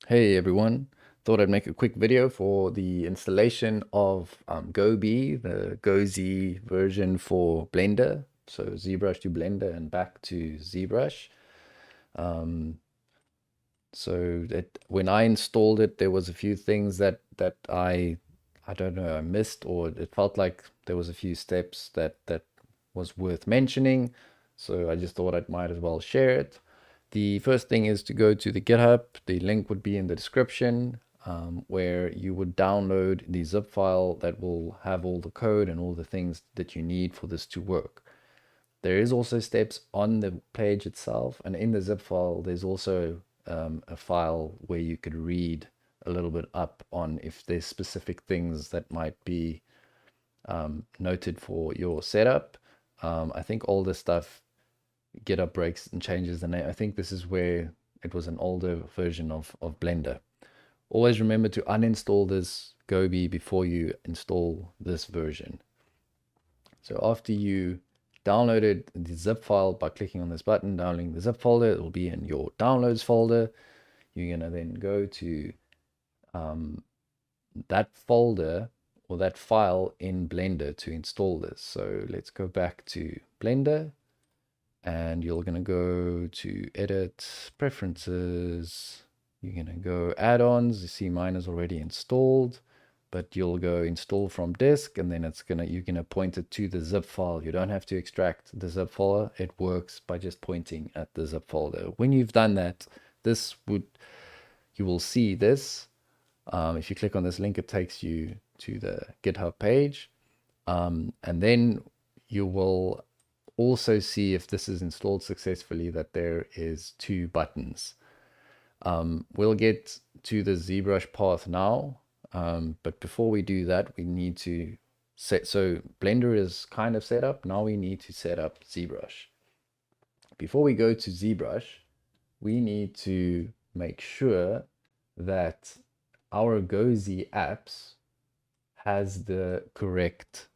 Hey everyone, thought I'd make a quick video for the installation of GoB, the GoZ version for Blender. So ZBrush to Blender and back to ZBrush. Um, so that when I installed it, there was a few things that I don't know, I missed, or it felt like there was a few steps that was worth mentioning. So I just thought I might as well share it. The first thing is to go to the GitHub. The link would be in the description, where you would download the zip file that will have all the code and all the things that you need for this to work. There is also steps on the page itself, and in the zip file, there's also a file where you could read a little bit up on if there's specific things that might be noted for your setup. I think all this stuff GitHub breaks and changes the name. I think this is where it was an older version of Blender. Always remember to uninstall this GoB before you install this version. So after you downloaded the zip file by clicking on this button, downloading the zip folder, it will be in your downloads folder. You're going to then go to that folder or that file in Blender to install this. So let's go back to Blender. And you're going to go to Edit, Preferences. You're going to go Add-ons. You see mine is already installed, but you'll go Install from Disk, and then you're going to point it to the zip file. You don't have to extract the zip folder. It works by just pointing at the zip folder. When you've done that, you will see this. If you click on this link, it takes you to the GitHub page, and then you will also see if this is installed successfully that there is two buttons. We'll get to the ZBrush path now, but before we do that, we need to so Blender is kind of set up. Now we need to set up ZBrush. Before we go to ZBrush, we need to make sure that our GoZ apps has the correct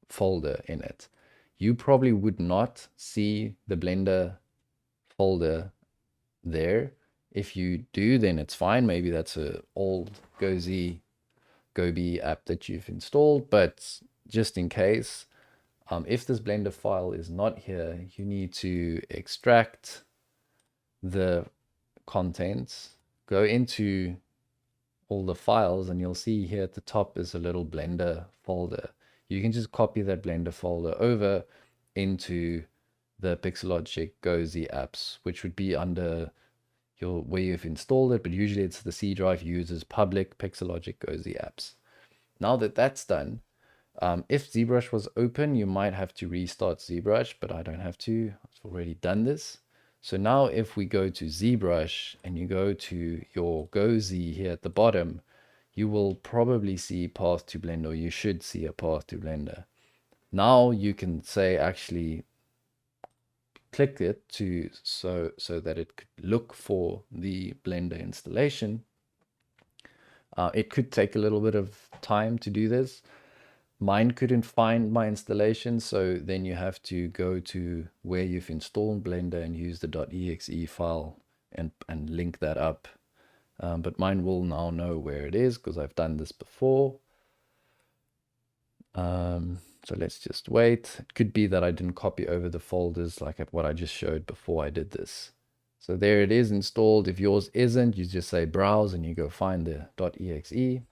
folder in it. You probably would not see the Blender folder there. If you do, then it's fine. Maybe that's an old GoB app that you've installed, but just in case, if this Blender file is not here, you need to extract the contents, go into all the files, and you'll see here at the top is a little Blender folder. You can just copy that Blender folder over into the Pixelogic GoZ apps, which would be under where you've installed it, but usually it's the C drive uses public Pixelogic GoZ apps. Now that that's done, if ZBrush was open, you might have to restart ZBrush, but I don't have to. I've already done this. So now if we go to ZBrush and you go to your GoZ here at the bottom, you will probably see path to Blender, or you should see a path to Blender. Now you can say actually click it so that it could look for the Blender installation. It could take a little bit of time to do this. Mine couldn't find my installation, so then you have to go to where you've installed Blender and use the .exe file and link that up. But mine will now know where it is because I've done this before. So let's just wait. It could be that I didn't copy over the folders like what I just showed before I did this. So there it is installed. If yours isn't, you just say browse and you go find the .exe.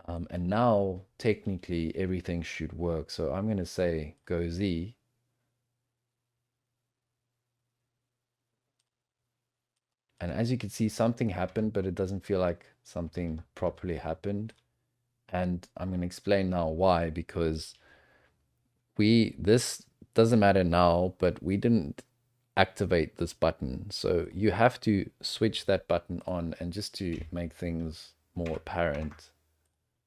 And now technically everything should work. So I'm going to say GoZ. And as you can see, something happened, but it doesn't feel like something properly happened. And I'm going to explain now why, because this doesn't matter now, but we didn't activate this button. So you have to switch that button on. And just to make things more apparent,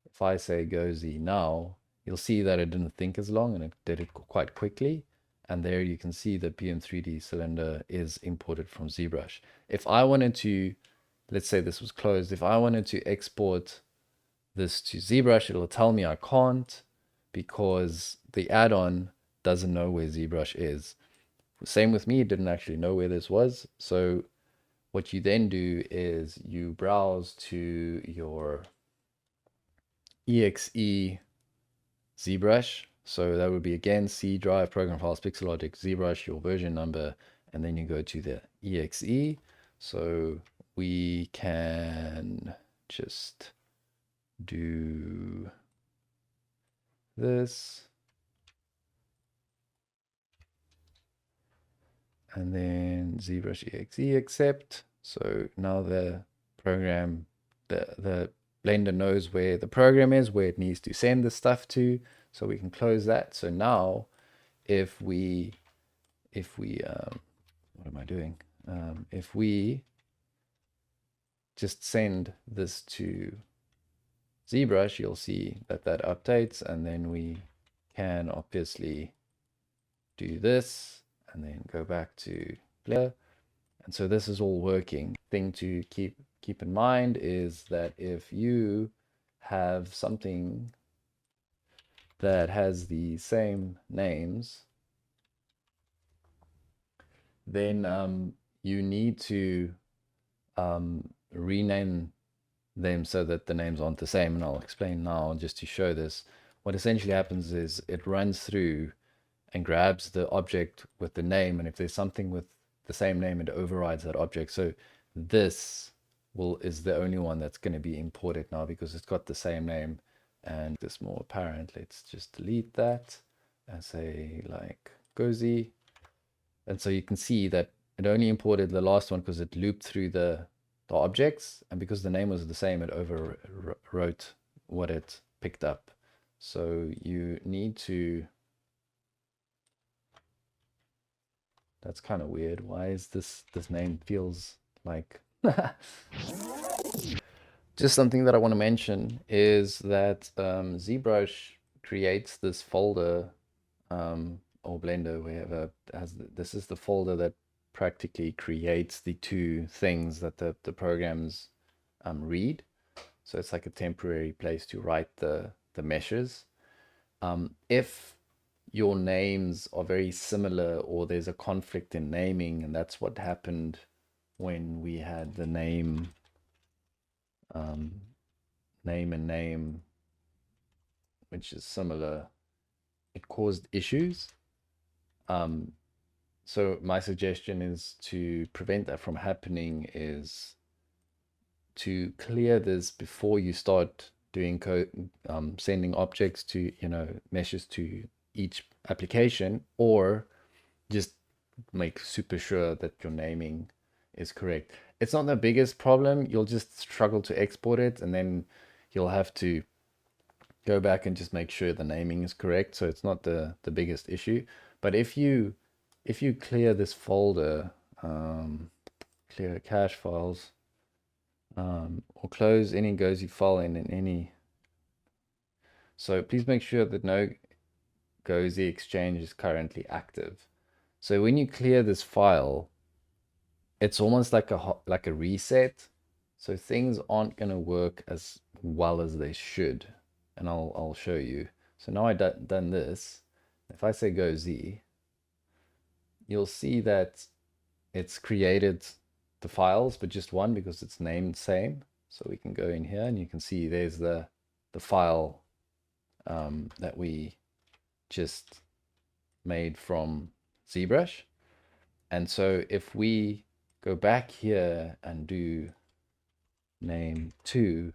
if I say GoZ now, you'll see that it didn't think as long and it did it quite quickly. And there you can see the PM3D cylinder is imported from ZBrush. If I wanted to, let's say this was closed, if I wanted to export this to ZBrush, it'll tell me I can't because the add-on doesn't know where ZBrush is. Same with me, it didn't actually know where this was. So what you then do is you browse to your exe ZBrush. So that would be again C drive, program files, pixel logic, ZBrush, your version number, and then you go to the exe. So we can just do this. And then ZBrush exe accept. So now the program, the Blender knows where the program is, where it needs to send the stuff to. So we can close that. So now if we what am I doing? If we just send this to ZBrush, you'll see that that updates, and then we can obviously do this and then go back to Blender. And so this is all working. Thing to keep in mind is that if you have something that has the same names, then you need to rename them so that the names aren't the same. And I'll explain now just to show this. What essentially happens is it runs through and grabs the object with the name, and if there's something with the same name, it overrides that object. So this is the only one that's going to be imported now because it's got the same name. And this more apparent, let's just delete that and say like GoZ. And so you can see that it only imported the last one because it looped through the objects, and because the name was the same, it overwrote what it picked up. So you need to, that's kind of weird. Why is this name feels like just something that I want to mention is that ZBrush creates this folder, or Blender, wherever has this is the folder that practically creates the two things that the programs read. So it's like a temporary place to write the meshes. If your names are very similar or there's a conflict in naming, and that's what happened when we had the name and name, which is similar, it caused issues. So my suggestion is to prevent that from happening is to clear this before you start doing code, sending objects to, meshes to each application, or just make super sure that your naming is correct. It's not the biggest problem. You'll just struggle to export it, and then you'll have to go back and just make sure the naming is correct. So it's not the biggest issue. But if you clear this folder, clear cache files, or close any GoZ file in any, so please make sure that no GoZ exchange is currently active. So when you clear this file, it's almost like a reset. So things aren't going to work as well as they should, and I'll show you. So now I've done this. If I say GoZ, you'll see that it's created the files, but just one because it's named same. So we can go in here and you can see there's the file that we just made from ZBrush. And so if we go back here and do name 2,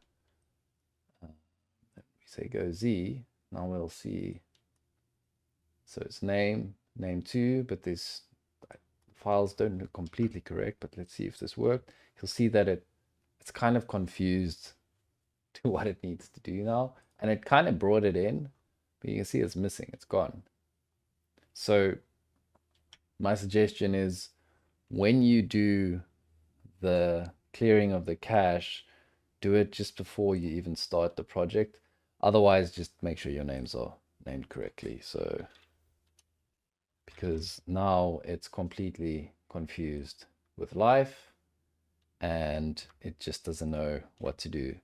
we say GoZ, now we'll see, so it's name 2, but this files don't look completely correct, but let's see if this worked. You'll see that it's kind of confused to what it needs to do now, and it kind of brought it in, but you can see it's missing, it's gone. So my suggestion is when you do the clearing of the cache, do it just before you even start the project. Otherwise, just make sure your names are named correctly. So because now it's completely confused with life and it just doesn't know what to do.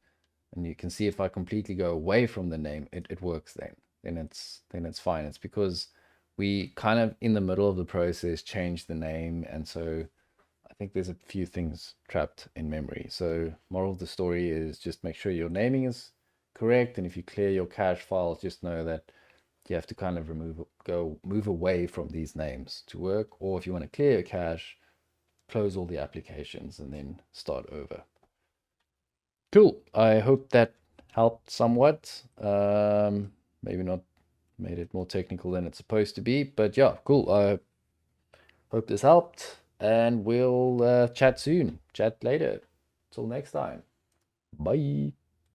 And you can see if I completely go away from the name, it works then it's fine. It's because we kind of in the middle of the process changed the name, and so I think there's a few things trapped in memory. So moral of the story is just make sure your naming is correct. And if you clear your cache files, just know that you have to kind of move away from these names to work. Or if you want to clear your cache, close all the applications and then start over. Cool. I hope that helped somewhat. Maybe not made it more technical than it's supposed to be, but yeah, cool. I hope this helped, and we'll chat soon. Chat later. Till next time. Bye.